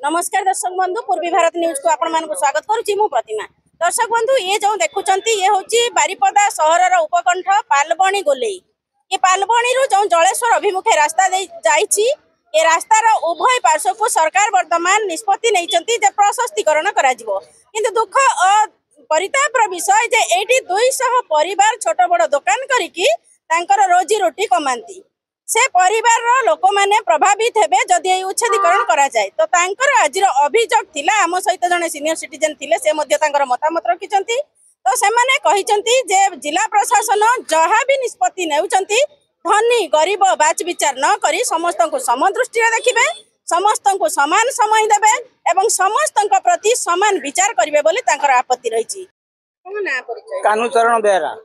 नमस्कार दर्शक बंधु पूर्वी भारत न्यूज को आपण मानक स्वागत करुच्ची मु प्रतिमा। दर्शक बंधु ये जो देखुंत ये हूँ बारिपदा सहर उपकंठ पालबणी गोलेई। ये पालबणी जो जलेश्वर अभिमुखे रास्ता जाइछि ये रास्तार उभय पार्श्व को सरकार वर्तमान निष्पत्ति नहीं प्रशस्तीकरण किंतु दुख परितापर विषय जे एटी 200 परिवार छोट बड़ दुकान करिकी तांकर रोजी रोटी कमांती से परिवार लोक मैंने प्रभावित हेबे जदि ये उच्छेदीकरण करा जाए। तो तांकर आज अभियोग थिला आम सहित जने सीनियर सिटीजन थिले से मध्य तांकर मतामत रखिचंती। तो से माने कहिचंती जे जिला प्रशासन जहाँ भी निष्पत्ति नेउचंती धनी गरीब बाच विचार न करी समस्त को समदृष्टि देखिबे, समस्त को समान समय देबे एवं समस्त प्रति समान विचार करिवे बोली तांकर आपत्ति रहिछि। कोन ना परिचय कानूचरण बेरा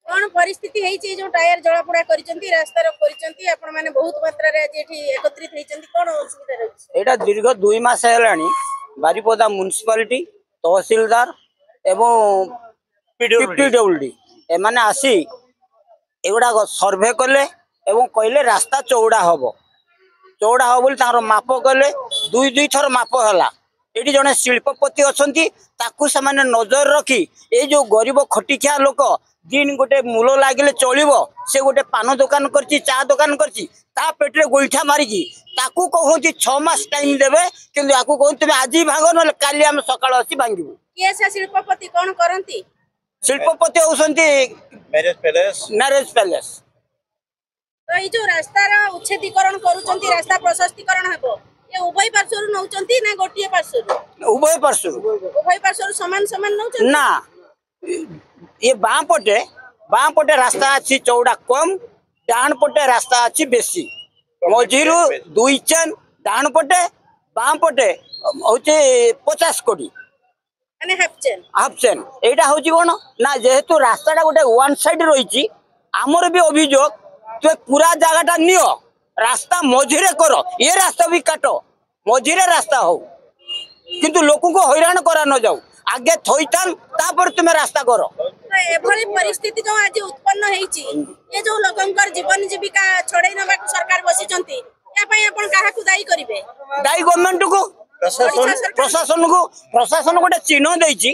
कौन परिस्थिति है जो टायर जलापोड़ा करिसेंती रास्ता रो करिसेंती आपण माने बहुत मात्रा रे आज एठी एकत्रित हेचंती कोन असुविधा रहछि? एटा दीर्घ 2 मास हेलानी बारिपदा म्युनिसिपालिटी तहसीलदार एवं पीडब्ल्यूडी ए माने आसी एगुडा सर्वे कले एवं कहले रास्ता चौड़ा हबो बोली तार माप कले दुई थर माप हला। एटी जने शिल्पपति अछंती ताकू से माने नजर रखी ए जो गरीब खटिखिया लोक दिन गोटे मूल लगे चलो से गोटे पान दुकान करची चा दुकान करची ता पेटे गोईठा मारिकी ताकू कहूँ 6 मास टाइम देवे किंतु याकू कहूँ तुम आज भाग ना काली आम सकाळ आसी भांगबू। के से शिल्पपति कोन करंती? शिल्पपति होसंती मैरेज पैलेस। तो ये जो रास्ता रा उच्छेदीकरण करूचंती रास्ता प्रशस्तीकरण हेबो ये उभय पार्श्व नउचंती ना गोटिए पार्श्व? उभय पार्श्व समान समान नउचंती ना। ये बाँ पटे रास्ता अच्छी चौड़ा कम डाण पटे रास्ता अच्छी बेसी मझीरु 2 चेन डाण पटे बाँ पटे हूँ 50 कोटी हाफ चेन एटा हूँ कौन ना जेहेतु रास्ता गोटे वन साइड रही आमर भी अभियोग तो पूरा जगह नियो रास्ता मझीरे कर ये रास्ता भी काट मझीरे रास्ता हो किंतु लोक को हैरान करा न जाऊ आगे थईथान तापर तुम रास्ता करो। एभली परिस्थिति जो आज उत्पन्न हेछि ये जो लोकंकर जीवन जीविका छोड़ै नबा सरकार बसिचंती या पई आपण काहा को दायी करिवे? दायी गवर्नमेंट को प्रशासन गोटे चिन्ह देछि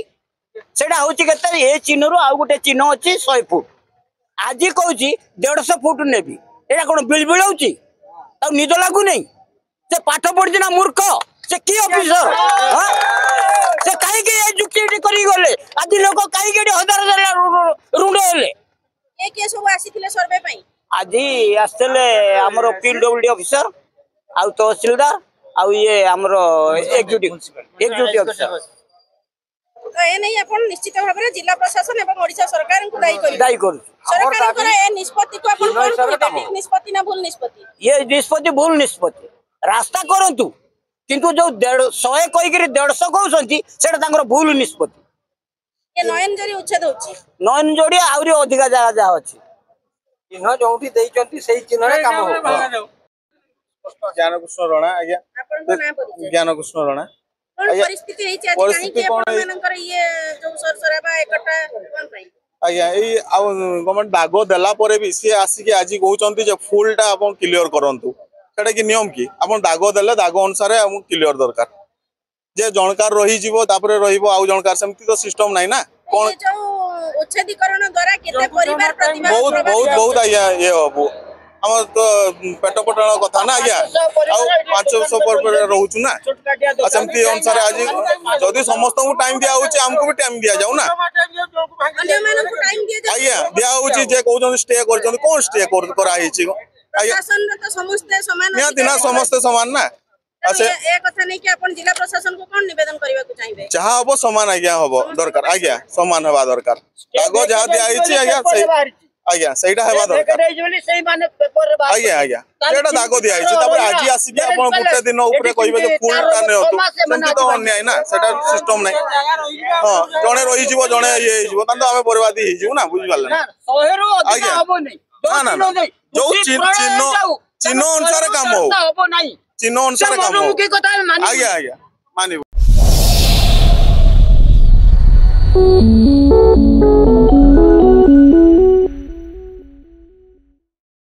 सेटा होछि केते ए चिन्ह रो आ गोटे चिन्ह अछि 100 फुट आज कहूछि 150 फुट नेबी एटा कोन बिलबिल होछि ता निद लागु नै से पाठ पढि ना मूर्ख से की ऑफिसर से काहे के जुक्ति करी गले आदि लोक काहे के हजार रुंड हेले ए के सब आसीथिले सर्वे पई आदि आस्तले हमरो पीडब्ल्यूडी ऑफिसर आ तहसीलदार आ ये हमरो एग्जीक्यूटिव ऑफिसर। तो ए नहीं अपन निश्चित भाव में जिला प्रशासन एवं ओडिशा सरकार को दायी कर सरकार को ए निष्पत्ति को अपन कोन करिवे? ठीक निष्पत्ति ना भूल निष्पत्ति? ये निष्पत्ति भूल निष्पत्ति रास्ता करंतु किंतु जो 100 कहिकरी 150 कहउसंती सेटा तांगर भूल निष्पत्ति। ये नयन जोड़ी उच्छेद होछि नयन जोड़ी आउरी अधिका जगह जा अछि चिन्ह जोठी देइचंती सेही चिन्ह रे काम हो। ज्ञानकृष्ण राणा आज्ञा अपन को ना परिचय ज्ञानकृष्ण राणा कोन परिस्थिति हेछि आज काहे के अपन मानकर ये जो सरसराबा एकटा कोन पई आज्ञा ए गवर्नमेंट दागो देला परे भी सी आसी के आज कहउचंती जे फुलटा अपन क्लियर करंतु सेटा कि नियम कि अपन दागो देले दागो अनुसार हम क्लियर दरकार जे जनकार रही जीवो तापरे रहिबो आ जनकार सेमती तो सिस्टम नै ना कोन जो उच्छेदीकरण द्वारा केते परिवार प्रतिबंध बहुत आज्ञा ये हबो हम तो पेट पटल कथा ना आज्ञा आ 500 पर रहउछु ना सेमती अनुसार आज जदी समस्त को टाइम दिया होछि हमको भी टाइम दिया जाऊ ना अन्य मानन को टाइम दिया जाऊ आज्ञा दिया होछि जे कहउछन स्टे करछन कोन स्टे करा हिछि प्रशासन तो समस्त समान निया ना समस्त समान ना अच्छा ए कथा नहीं कि अपन जिला प्रशासन को कोन निवेदन करबा को चाहिबे? जहां हबो समान आज्ञा हबो दरकार आज्ञा समान हबा दरकार कागज जहां दिया आइछि आज्ञा सेटा हबा दरकार आज्ञा सेटा दागो दिया आइछि तापर आज आसी के अपन गुटे दिन ऊपर कहबे जे फुलटा नै होतु सेमती तो अन्याय ना सेटा सिस्टम नै हां जणे रही जीवो जणे ये जीवो तंतो हमें बर्बादी हि जीवो ना बुझि पाले ना 100 रो अधिक हबो नै ना जो चिन्ह अनुसार काम हो चिन्ह अनुसार काम हो आज्ञा मानिबो।